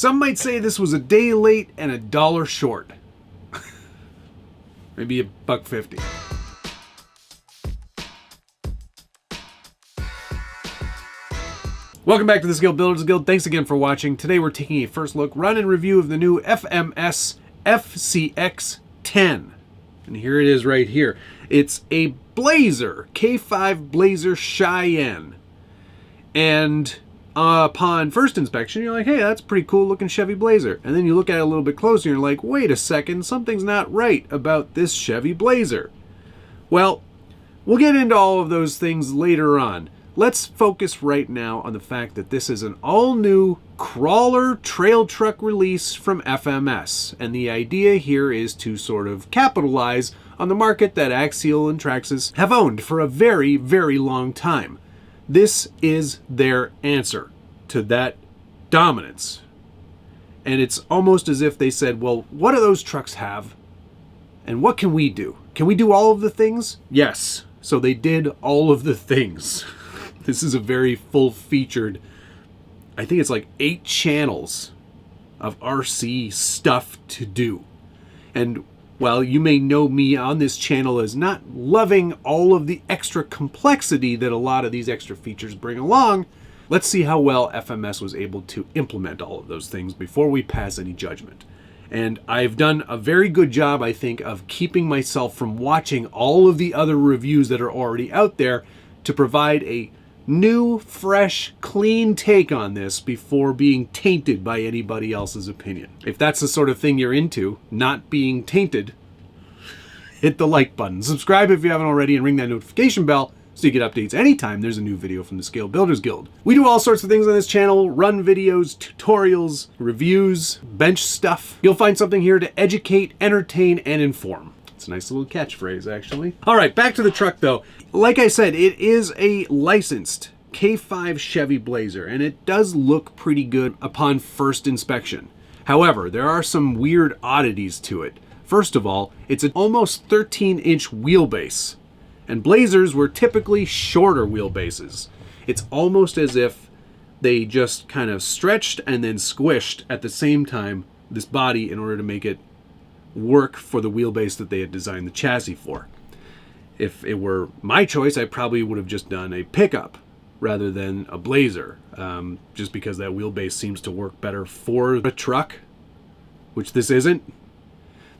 Some might say this was a day late and $1 short. Maybe $1.50. Welcome back to the Scale Builders Guild. Thanks again for watching. Today we're taking a first look, run and review of the new FMS FCX10. And here it is right here. It's a Blazer, K5 Blazer Cheyenne. And upon first inspection, you're like, hey, that's a pretty cool looking Chevy Blazer. And then you look at it a little bit closer and you're like, wait a second, something's not right about this Chevy Blazer. Well, we'll get into all of those things later on. Let's focus right now on the fact that this is an all-new crawler trail truck release from FMS. And the idea here is to sort of capitalize on the market that Axial and Traxxas have owned for a very, very long time. This is their answer to that dominance. And it's almost as if they said, well, what do those trucks have? And what can we do? Can we do all of the things? Yes. So they did all of the things. This is a very full-featured, I think it's like 8 channels of RC stuff to do. And while you may know me on this channel as not loving all of the extra complexity that a lot of these extra features bring along, let's see how well FMS was able to implement all of those things before we pass any judgment. And I've done a very good job, I think, of keeping myself from watching all of the other reviews that are already out there to provide a new, fresh, clean take on this before being tainted by anybody else's opinion. If that's the sort of thing you're into, not being tainted, hit the like button. Subscribe if you haven't already and ring that notification bell so you get updates anytime there's a new video from the Scale Builders Guild. We do all sorts of things on this channel, run videos, tutorials, reviews, bench stuff. You'll find something here to educate, entertain, and inform. It's a nice little catchphrase, actually. All right, back to the truck, though. Like I said, it is a licensed K5 Chevy Blazer, and it does look pretty good upon first inspection. However, there are some weird oddities to it. First of all, it's an almost 13-inch wheelbase, and Blazers were typically shorter wheelbases. It's almost as if they just kind of stretched and then squished at the same time this body in order to make it work for the wheelbase that they had designed the chassis for. If it were my choice, I probably would have just done a pickup rather than a Blazer, just because that wheelbase seems to work better for a truck, which this isn't.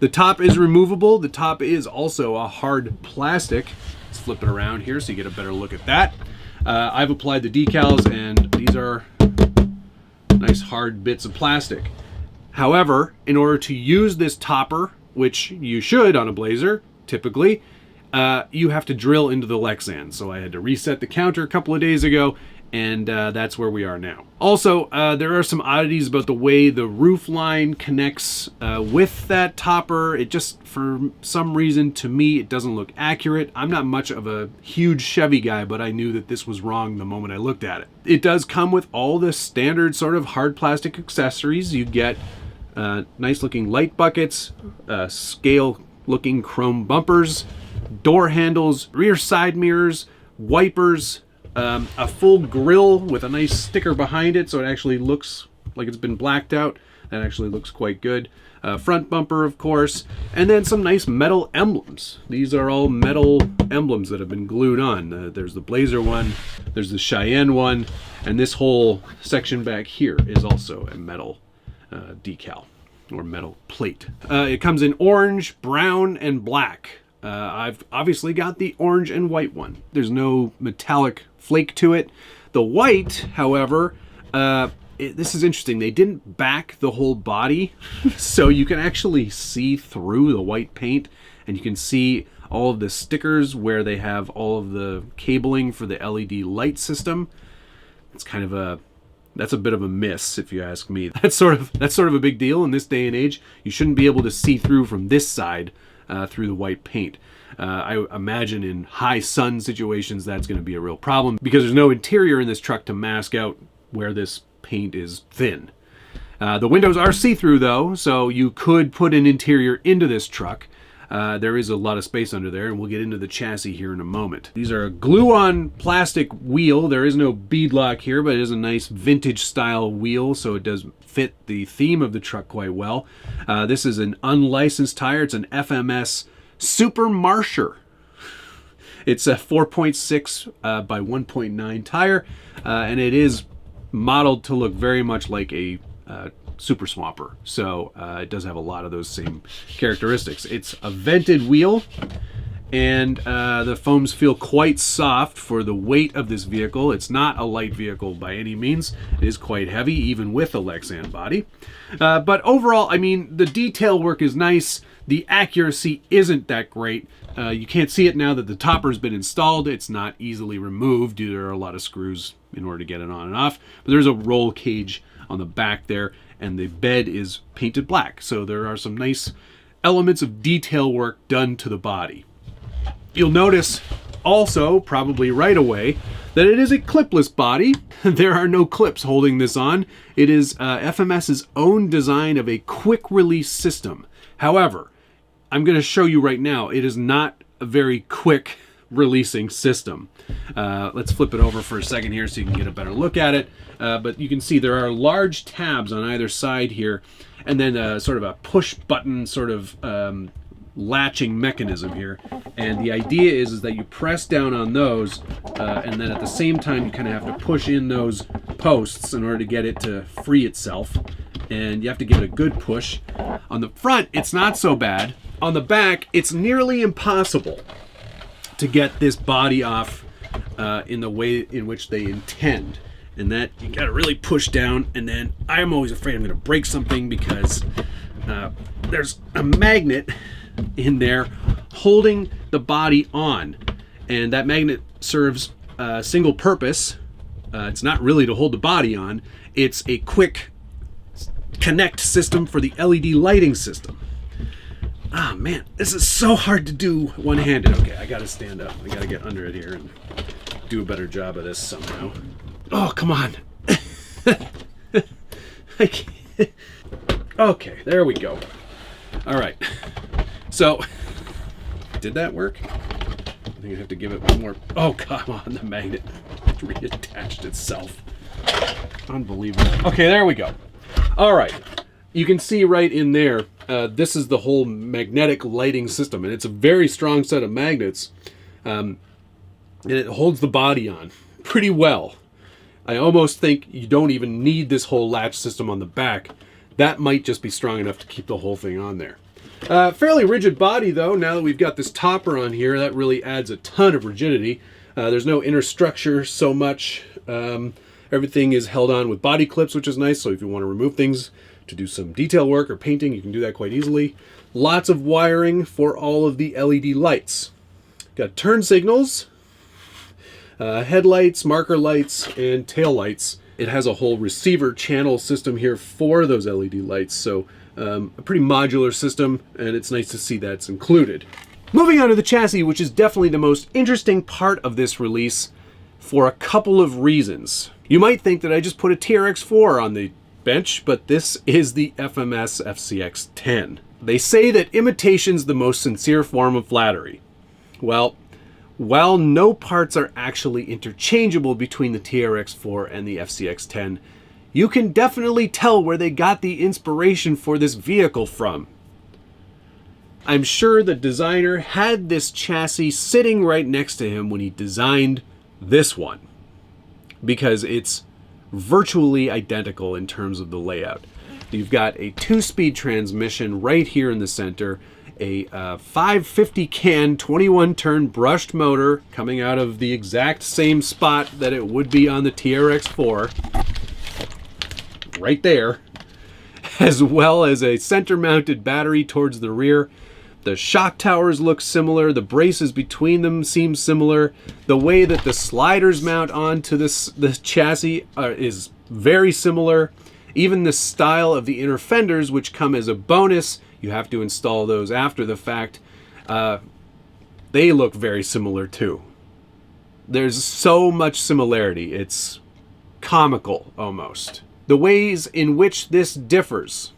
The top is removable. The top is also a hard plastic. Let's flip it around here so you get a better look at that. I've applied the decals, and these are nice hard bits of plastic. However, in order to use this topper, which you should on a Blazer, typically, you have to drill into the Lexan. So I had to reset the counter a couple of days ago, and that's where we are now. Also, there are some oddities about the way the roof line connects with that topper. It just, for some reason, to me, it doesn't look accurate. I'm not much of a huge Chevy guy, but I knew that this was wrong the moment I looked at it. It does come with all the standard sort of hard plastic accessories. You get nice looking light buckets, scale looking chrome bumpers, door handles, rear side mirrors, wipers, a full grille with a nice sticker behind it so it actually looks like it's been blacked out. That actually looks quite good. Front bumper, of course, and then some nice metal emblems. These are all metal emblems that have been glued on. There's the Blazer one, there's the Cheyenne one, and this whole section back here is also a metal decal or metal plate. It comes in orange, brown, and black. I've obviously got the orange and white one. There's no metallic flake to it. The white, however, this is interesting. They didn't back the whole body, so you can actually see through the white paint, and you can see all of the stickers where they have all of the cabling for the LED light system. It's kind of that's a bit of a miss, if you ask me. That's sort of a big deal in this day and age. You shouldn't be able to see through from this side through the white paint. I imagine in high sun situations that's going to be a real problem because there's no interior in this truck to mask out where this paint is thin. The windows are see-through though, so you could put an interior into this truck. There is a lot of space under there, and we'll get into the chassis here in a moment. These are a glue-on plastic wheel. There is no beadlock here, but it is a nice vintage style wheel, so it does fit the theme of the truck quite well. This is an unlicensed tire. It's an FMS Super Marsher. It's a 4.6 by 1.9 tire, and it is modeled to look very much like a Super Swamper. So it does have a lot of those same characteristics. It's a vented wheel, and the foams feel quite soft for the weight of this vehicle. It's not a light vehicle by any means. It is quite heavy, even with a Lexan body. But overall, I mean, the detail work is nice. The accuracy isn't that great. You can't see it now that the topper's been installed. It's not easily removed. There are a lot of screws in order to get it on and off. But there's a roll cage on the back there, and the bed is painted black. So there are some nice elements of detail work done to the body. You'll notice also, probably right away, that it is a clipless body. There are no clips holding this on. It is FMS's own design of a quick release system. However, I'm going to show you right now, it is not a very quick releasing system. Let's flip it over for a second here so you can get a better look at it. But you can see there are large tabs on either side here, and then sort of a push button sort of latching mechanism here. And the idea is that you press down on those, and then at the same time you kind of have to push in those posts in order to get it to free itself. And you have to give it a good push. On the front, it's not so bad. On the back, it's nearly impossible to get this body off in the way in which they intend. And that you gotta really push down, and then I'm always afraid I'm gonna break something because there's a magnet in there holding the body on. And that magnet serves a single purpose. It's not really to hold the body on. It's a quick connect system for the LED lighting system. Ah, man, this is so hard to do one-handed. Okay, I gotta stand up. I gotta get under it here and do a better job of this somehow. Oh, come on. I can't. Okay, there we go. All right. So, did that work? I think I have to give it one more. Oh, come on, the magnet reattached itself. Unbelievable. Okay, there we go. All right. You can see right in there, this is the whole magnetic lighting system, and it's a very strong set of magnets, and it holds the body on pretty well. I almost think you don't even need this whole latch system on the back. That might just be strong enough to keep the whole thing on there. Fairly rigid body, though. Now that we've got this topper on here, that really adds a ton of rigidity. There's no inner structure so much. Everything is held on with body clips, which is nice, so if you want to remove things to do some detail work or painting, you can do that quite easily. Lots of wiring for all of the LED lights. Got turn signals, headlights, marker lights, and tail lights. It has a whole receiver channel system here for those LED lights, so a pretty modular system, and it's nice to see that's included. Moving on to the chassis, which is definitely the most interesting part of this release for a couple of reasons. You might think that I just put a TRX4 on the bench, but this is the FMS FCX10. They say that imitation's the most sincere form of flattery. Well, while no parts are actually interchangeable between the TRX4 and the FCX10, you can definitely tell where they got the inspiration for this vehicle from. I'm sure the designer had this chassis sitting right next to him when he designed this one, because it's virtually identical in terms of the layout. You've got a 2-speed transmission right here in the center, a 550 can 21 turn brushed motor coming out of the exact same spot that it would be on the TRX4, right there, as well as a center mounted battery towards the rear. The shock towers look similar. The braces between them seem similar. The way that the sliders mount onto the chassis is very similar. Even the style of the inner fenders, which come as a bonus, you have to install those after the fact, they look very similar too. There's so much similarity. It's comical almost. The ways in which this differs.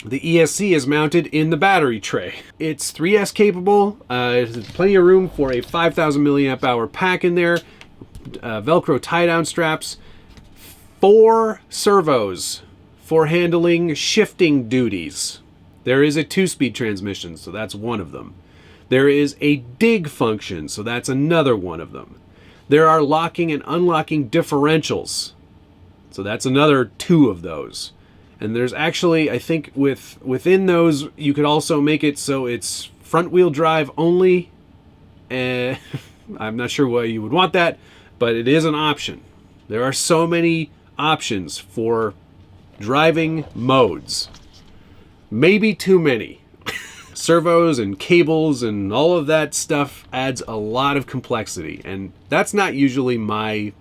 The ESC is mounted in the battery tray. It's 3S capable. There's plenty of room for a 5,000 milliamp hour pack in there. Velcro tie-down straps. 4 servos for handling shifting duties. There is a 2-speed transmission, so that's one of them. There is a dig function, so that's another one of them. There are locking and unlocking differentials, so that's another 2 of those. And there's actually, I think within those, you could also make it so it's front wheel drive only. I'm not sure why you would want that, but it is an option. There are so many options for driving modes. Maybe too many. Servos and cables and all of that stuff adds a lot of complexity, and that's not usually my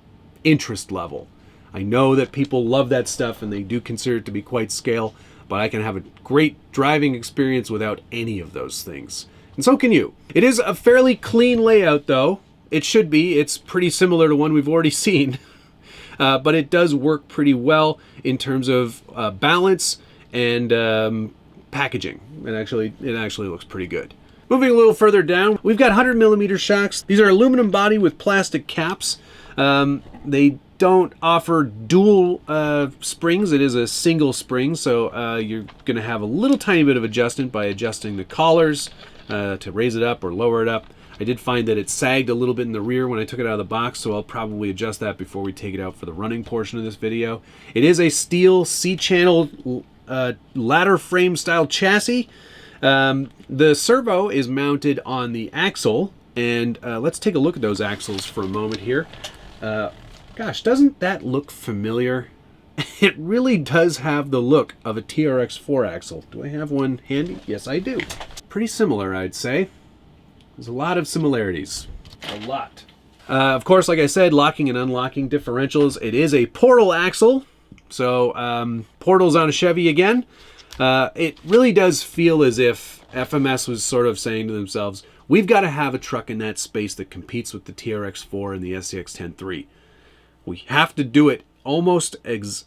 interest level. I know that people love that stuff and they do consider it to be quite scale, but I can have a great driving experience without any of those things. And so can you. It is a fairly clean layout though. It should be. It's pretty similar to one we've already seen. But it does work pretty well in terms of balance and packaging. It actually looks pretty good. Moving a little further down, we've got 100mm shocks. These are aluminum body with plastic caps. They don't offer dual springs. It is a single spring, so you're going to have a little tiny bit of adjustment by adjusting the collars to raise it up or lower it up. I did find that it sagged a little bit in the rear when I took it out of the box, so I'll probably adjust that before we take it out for the running portion of this video. It is a steel C-channel ladder frame style chassis. The servo is mounted on the axle, and let's take a look at those axles for a moment here. Gosh, doesn't that look familiar? It really does have the look of a TRX4 axle. Do I have one handy? Yes, I do. Pretty similar, I'd say. There's a lot of similarities. A lot. Of course, like I said, locking and unlocking differentials. It is a portal axle. So, portals on a Chevy again. It really does feel as if FMS was sort of saying to themselves, we've got to have a truck in that space that competes with the TRX4 and the FCX10 III. We have to do it almost as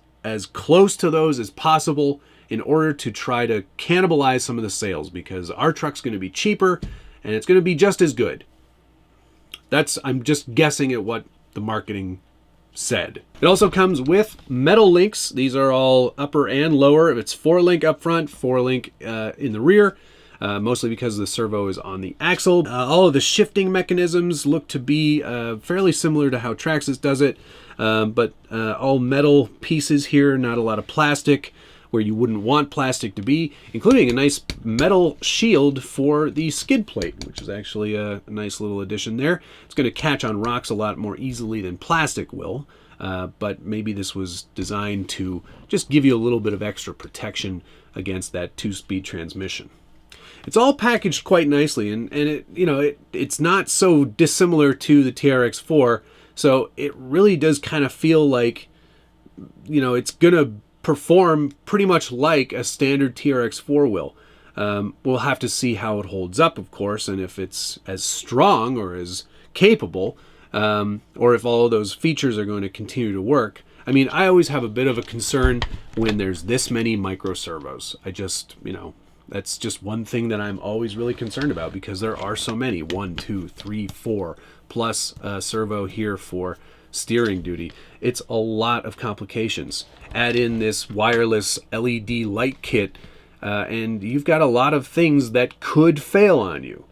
close to those as possible in order to try to cannibalize some of the sales, because our truck's going to be cheaper and it's going to be just as good. I'm just guessing at what the marketing said. It also comes with metal links. These are all upper and lower. It's 4-link up front, 4-link in the rear, mostly because the servo is on the axle. All of the shifting mechanisms look to be fairly similar to how Traxxas does it, but all metal pieces here, not a lot of plastic where you wouldn't want plastic to be, including a nice metal shield for the skid plate, which is actually a nice little addition there. It's going to catch on rocks a lot more easily than plastic will, but maybe this was designed to just give you a little bit of extra protection against that 2-speed transmission. It's all packaged quite nicely, and it's not so dissimilar to the TRX4, so it really does kind of feel like, it's going to perform pretty much like a standard TRX4 will. We'll have to see how it holds up, of course, and if it's as strong or as capable, or if all of those features are going to continue to work. I mean, I always have a bit of a concern when there's this many micro servos. That's just one thing that I'm always really concerned about, because there are so many. 1, 2, 3, 4, plus a servo here for steering duty. It's a lot of complications. Add in this wireless LED light kit, and you've got a lot of things that could fail on you.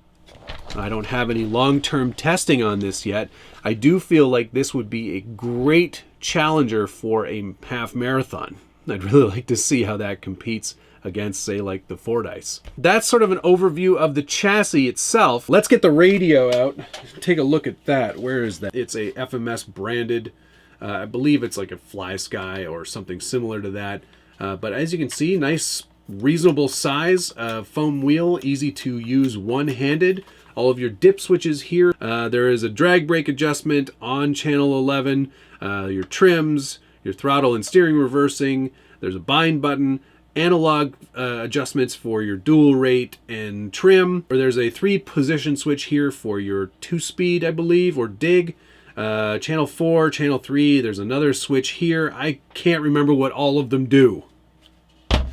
I don't have any long-term testing on this yet. I do feel like this would be a great challenger for a half marathon. I'd really like to see how that competes against, say, like the Fordyce. That's sort of an overview of the chassis itself. Let's get the radio out. Take a look at that. Where is that? It's a FMS branded. I believe it's like a Fly Sky or something similar to that. But as you can see, nice, reasonable size foam wheel, easy to use one-handed. All of your dip switches here. There is a drag brake adjustment on channel 11. Your trims, your throttle and steering reversing. There's a bind button. Analog adjustments for your dual rate and trim. Or there's a 3-position switch here for your 2-speed, I believe, or dig. Channel 4, channel 3, there's another switch here. I can't remember what all of them do.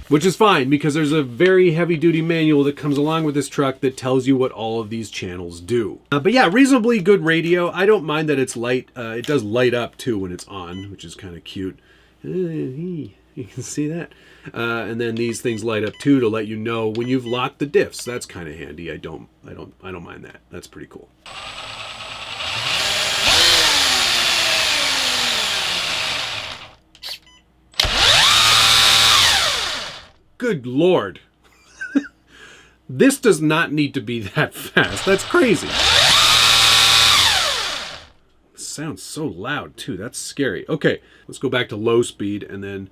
Which is fine, because there's a very heavy-duty manual that comes along with this truck that tells you what all of these channels do. But yeah, reasonably good radio. I don't mind that it's light. It does light up, too, when it's on, which is kind of cute. You can see that. And then these things light up too to let you know when you've locked the diffs. That's kind of handy. I don't mind that. That's pretty cool. Good Lord. This does not need to be that fast. That's crazy. It sounds so loud too. That's scary. Okay, let's go back to low speed and then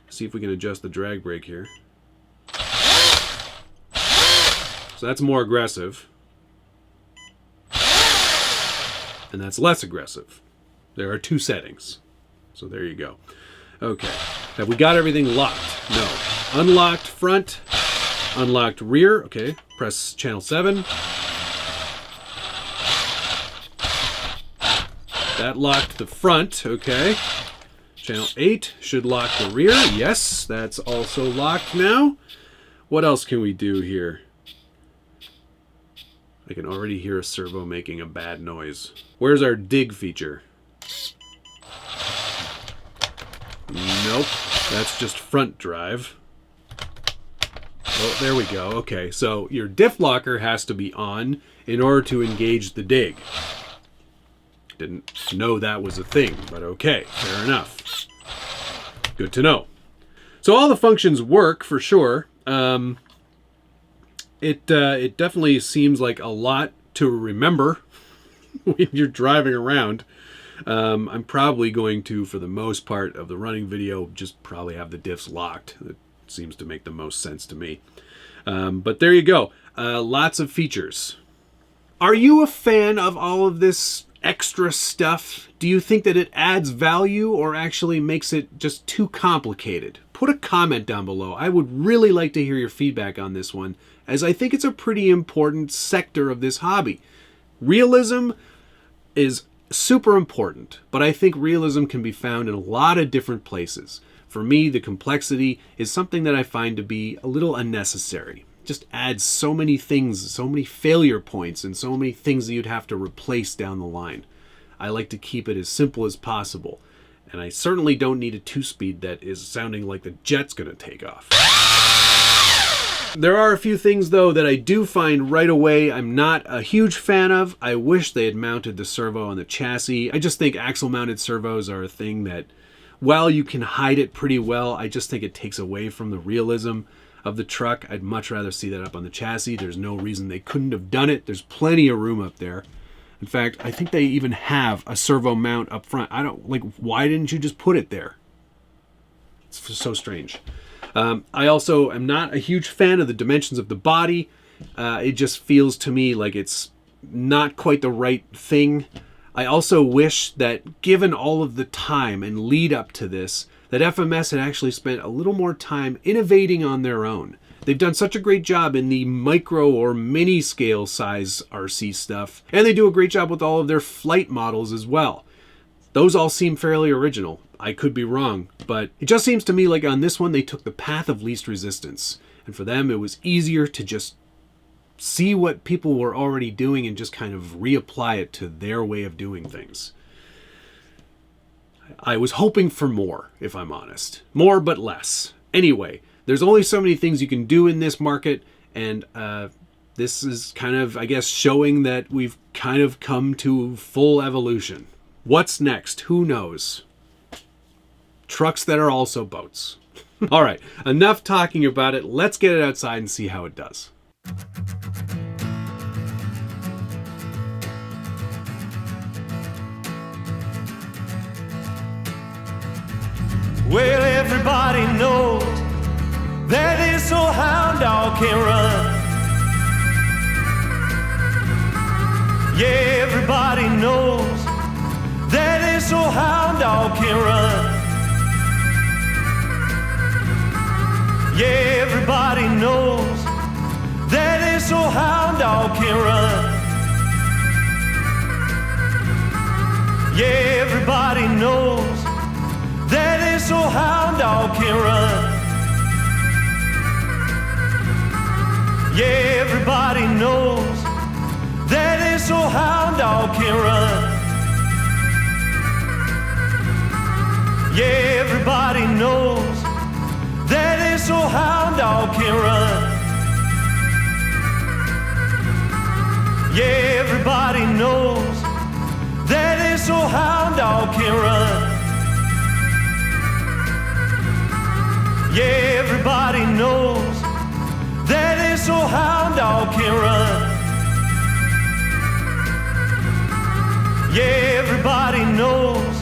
see if we can adjust the drag brake here. So that's more aggressive. And that's less aggressive. There are 2 settings. So there you go. Okay. Have we got everything locked? No. Unlocked front. Unlocked rear. Okay. Press channel 7. That locked the front. Okay. Channel 8 should lock the rear. Yes, that's also locked now. What else can we do here? I can already hear a servo making a bad noise. Where's our dig feature? Nope, that's just front drive. Oh, there we go. Okay, so your diff locker has to be on in order to engage the dig. Didn't know that was a thing, but okay, fair enough. Good to know. So all the functions work for sure. It definitely seems like a lot to remember when you're driving around. I'm probably going to, for the most part of the running video, just probably have the diffs locked. That seems to make the most sense to me. But there you go. Lots of features. Are you a fan of all of this extra stuff? Do you think that it adds value or actually makes it just too complicated? Put a comment down below. I would really like to hear your feedback on this one, as I think it's a pretty important sector of this hobby. Realism is super important, but I think realism can be found in a lot of different places. For me, the complexity is something that I find to be a little unnecessary. Just adds so many things, so many failure points, and so many things that you'd have to replace down the line. I like to keep it as simple as possible, and I certainly don't need a 2-speed that is sounding like the jet's gonna take off. There are a few things, though, that I do find right away I'm not a huge fan of. I wish they had mounted the servo on the chassis. I just think axle-mounted servos are a thing that, while you can hide it pretty well, I just think it takes away from the realism of the truck. I'd much rather see that up on the chassis. There's no reason they couldn't have done it. There's plenty of room up there. In fact, I think they even have a servo mount up front. Why didn't you just put it there? It's so strange. I also am not a huge fan of the dimensions of the body. It just feels to me like it's not quite the right thing. I also wish that, given all of the time and lead up to this, that FMS had actually spent a little more time innovating on their own. They've done such a great job in the micro or mini scale size RC stuff, and they do a great job with all of their flight models as well. Those all seem fairly original. I could be wrong, but it just seems to me like on this one they took the path of least resistance. And for them it was easier to just see what people were already doing and just kind of reapply it to their way of doing things. I was hoping for more, if I'm honest. More but less. Anyway, there's only so many things you can do in this market, and this is kind of, I guess, showing that we've kind of come to full evolution. What's next? Who knows? Trucks that are also boats. All right, enough talking about it. Let's get it outside and see how it does. Well, everybody knows that this old hound dog can run. Yeah, everybody knows that this old hound dog can run. Yeah, everybody knows that this old hound dog can run. Yeah, everybody knows that this old hound dog can run. Yeah, everybody knows that this old hound dog can run. Yeah, everybody everybody knows that this old hound dog can run. Yeah, everybody knows that this old hound dog can run. Yeah, everybody knows that this old hound dog can run. Yeah, everybody knows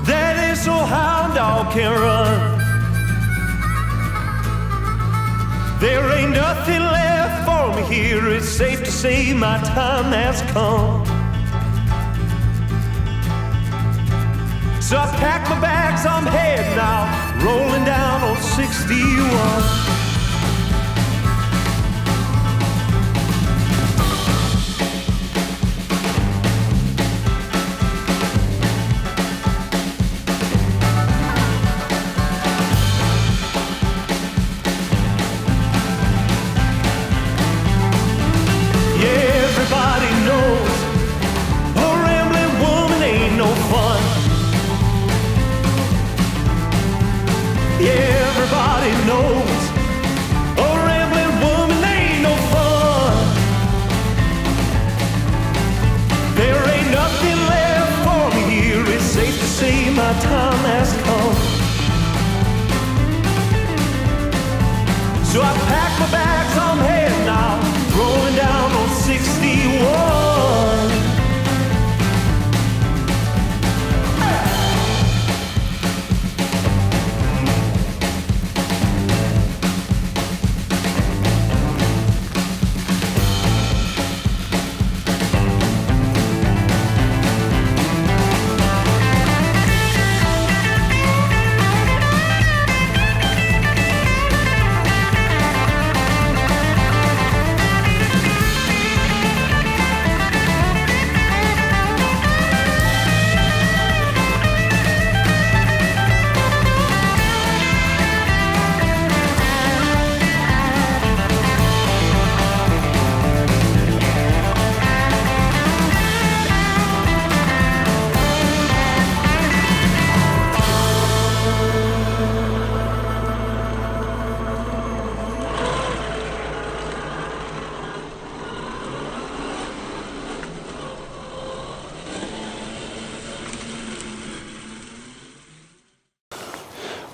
that this old hound dog can run. There ain't nothing left for me here. It's safe to say my time has come. So I pack my bags, I'm heading out, rolling down on 61. Everybody knows a rambling woman ain't no fun. There ain't nothing left for me here. It's safe to say my time has come. So I pack my bags, I'm heading out, rolling down on 61.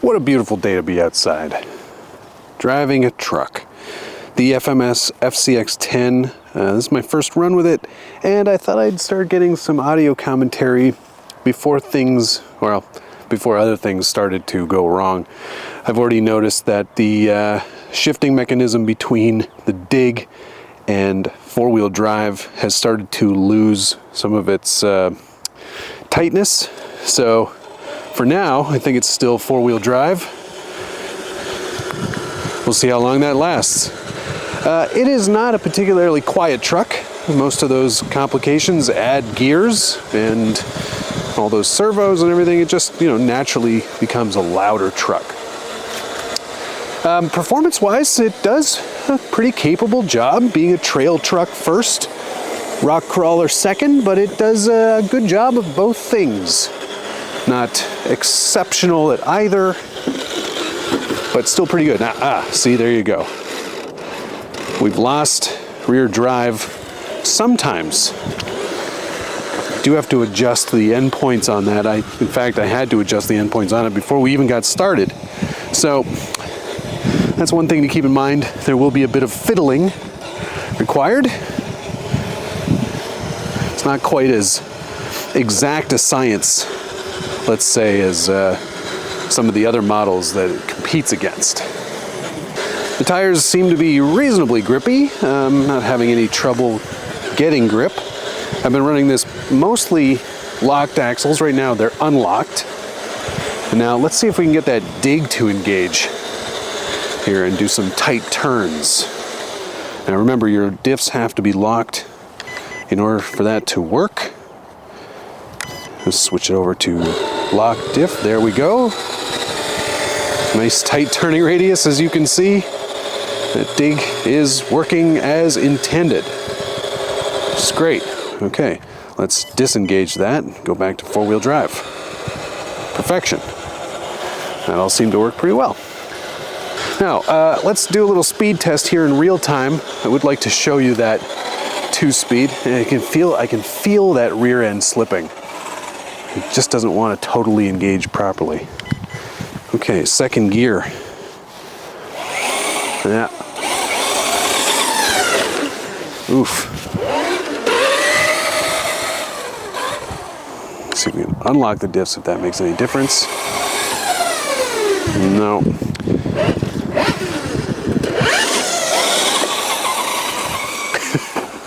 What a beautiful day to be outside, driving a truck. The FMS FCX10, this is my first run with it, and I thought I'd start getting some audio commentary before other things started to go wrong. I've already noticed that the shifting mechanism between the dig and four-wheel drive has started to lose some of its tightness. So for now, I think it's still four-wheel drive. We'll see how long that lasts. It is not a particularly quiet truck. Most of those complications add gears and all those servos and everything. It just, naturally becomes a louder truck. Performance-wise, it does a pretty capable job being a trail truck first, rock crawler second, but it does a good job of both things. Not exceptional at either, but still pretty good. See, there you go. We've lost rear drive sometimes. Do have to adjust the endpoints on that. In fact, I had to adjust the endpoints on it before we even got started. So that's one thing to keep in mind. There will be a bit of fiddling required. It's not quite as exact a science, let's say, as some of the other models that it competes against. The tires seem to be reasonably grippy. Not having any trouble getting grip. I've been running this mostly locked axles. Right now they're unlocked. And now let's see if we can get that dig to engage here and do some tight turns. Now remember, your diffs have to be locked in order for that to work. Let's switch it over to lock diff. There we go. Nice tight turning radius, as you can see. That dig is working as intended. It's great. Okay, let's disengage that and go back to four-wheel drive. Perfection. that all seemed to work pretty well. Now, let's do a little speed test here in real time. I would like to show you that 2-speed, and I can feel that rear end slipping. It just doesn't want to totally engage properly. Okay, second gear. Yeah. Oof. Let's see if we can unlock the diffs if that makes any difference. No.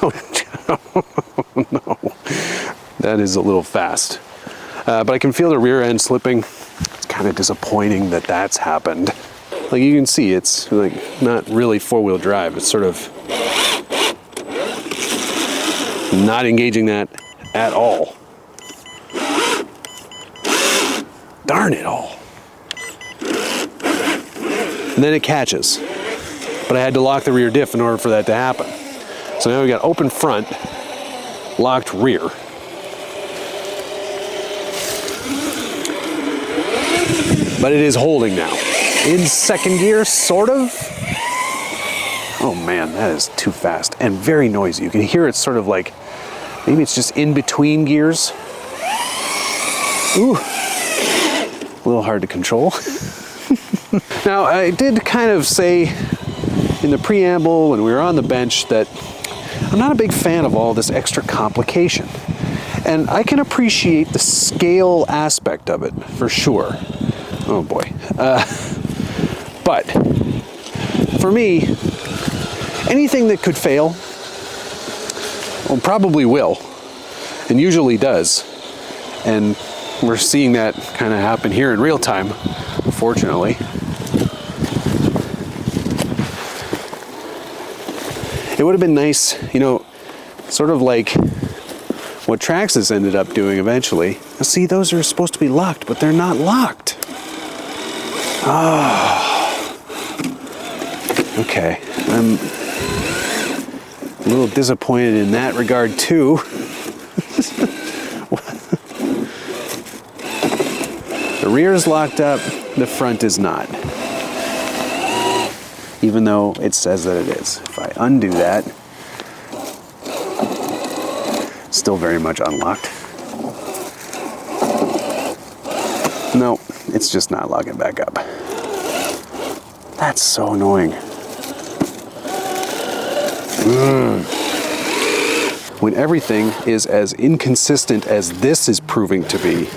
Oh, no. That is a little fast. But I can feel the rear end slipping. It's kind of disappointing that that's happened. Like you can see, it's like not really four-wheel drive. It's sort of not engaging that at all. Darn it all. And then it catches. But I had to lock the rear diff in order for that to happen. So now we got open front, locked rear. But it is holding now. In second gear, sort of. Oh man, that is too fast and very noisy. You can hear it sort of like, maybe it's just in between gears. Ooh, a little hard to control. Now, I did kind of say in the preamble when we were on the bench that I'm not a big fan of all this extra complication. And I can appreciate the scale aspect of it, for sure. Oh boy. But for me, anything that could fail, well, probably will, and usually does. And we're seeing that kind of happen here in real time, unfortunately. It would have been nice, you know, sort of like what Traxxas ended up doing eventually. Now, see, those are supposed to be locked, but they're not locked. Ah. Okay, I'm a little disappointed in that regard too. The rear is locked up, the front is not. Even though it says that it is. If I undo that, still very much unlocked. No, it's just not locking back up. That's so annoying. When everything is as inconsistent as this is proving to be,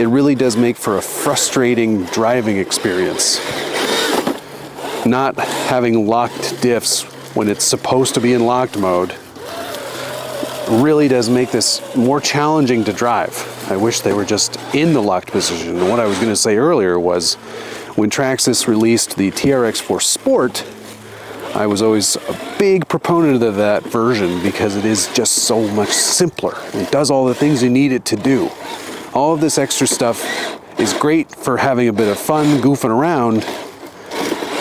it really does make for a frustrating driving experience. Not having locked diffs when it's supposed to be in locked mode really does make this more challenging to drive. I wish they were just in the locked position. And what I was going to say earlier was when Traxxas released the TRX4 Sport, I was always a big proponent of that version because it is just so much simpler. It does all the things you need it to do. All of this extra stuff is great for having a bit of fun, goofing around,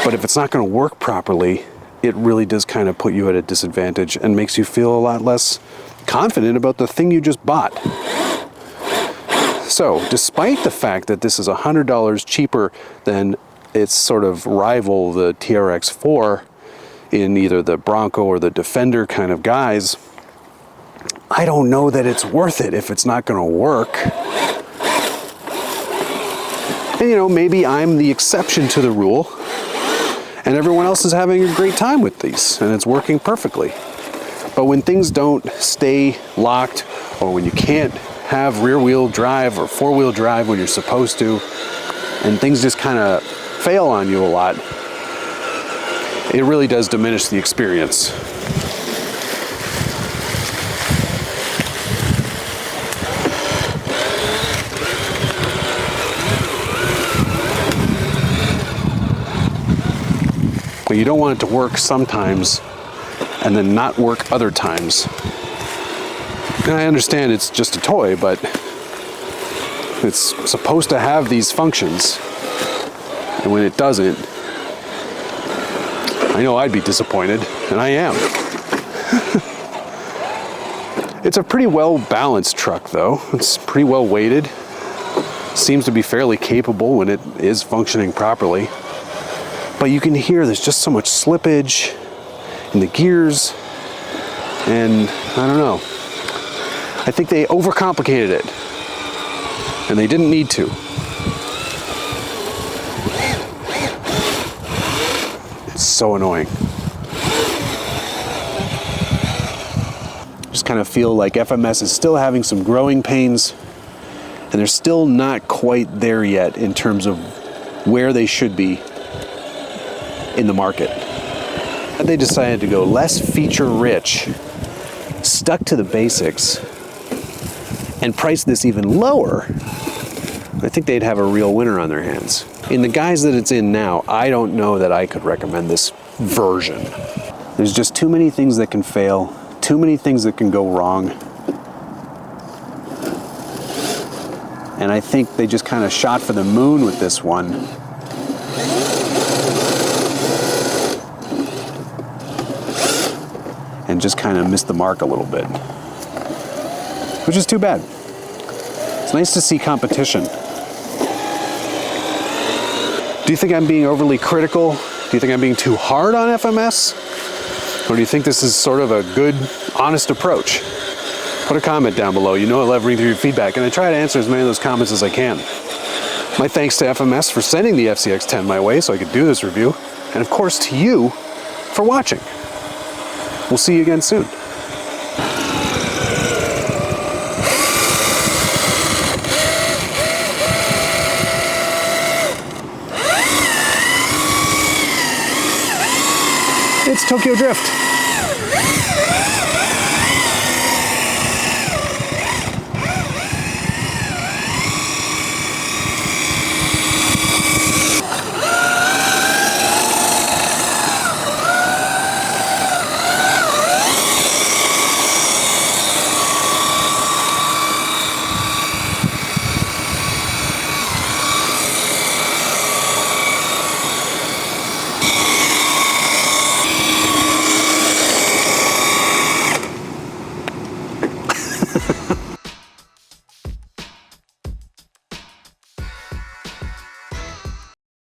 but if it's not going to work properly, it really does kind of put you at a disadvantage and makes you feel a lot less confident about the thing you just bought. So, despite the fact that this is $100 cheaper than its sort of rival, the TRX4, in either the Bronco or the Defender kind of guys, I don't know that it's worth it if it's not going to work. And you know, maybe I'm the exception to the rule, and everyone else is having a great time with these, and it's working perfectly. But when things don't stay locked, or when you can't have rear-wheel drive or four-wheel drive when you're supposed to, and things just kind of fail on you a lot, it really does diminish the experience. But you don't want it to work sometimes and then not work other times. And I understand it's just a toy, but it's supposed to have these functions. And when it doesn't, I know I'd be disappointed, and I am. It's a pretty well balanced truck though. It's pretty well weighted. seems to be fairly capable when it is functioning properly. But you can hear there's just so much slippage in the gears, and I don't know. I think they overcomplicated it, and they didn't need to. It's so annoying. Just kind of feel like FMS is still having some growing pains, and they're still not quite there yet in terms of where they should be in the market. They decided to go less feature-rich, stuck to the basics, and price this even lower. I think they'd have a real winner on their hands. In the guise that it's in now, I don't know that I could recommend this version. There's just too many things that can fail, too many things that can go wrong. And I think they just kind of shot for the moon with this one. And just kind of missed the mark a little bit, which is too bad. It's nice to see competition. Do you think I'm being overly critical? Do you think I'm being too hard on FMS? Or do you think this is sort of a good, honest approach? Put a comment down below. You know I love reading through your feedback, and I try to answer as many of those comments as I can. My thanks to FMS for sending the FCX10 my way so I could do this review, and of course to you for watching. We'll see you again soon. It's Tokyo Drift.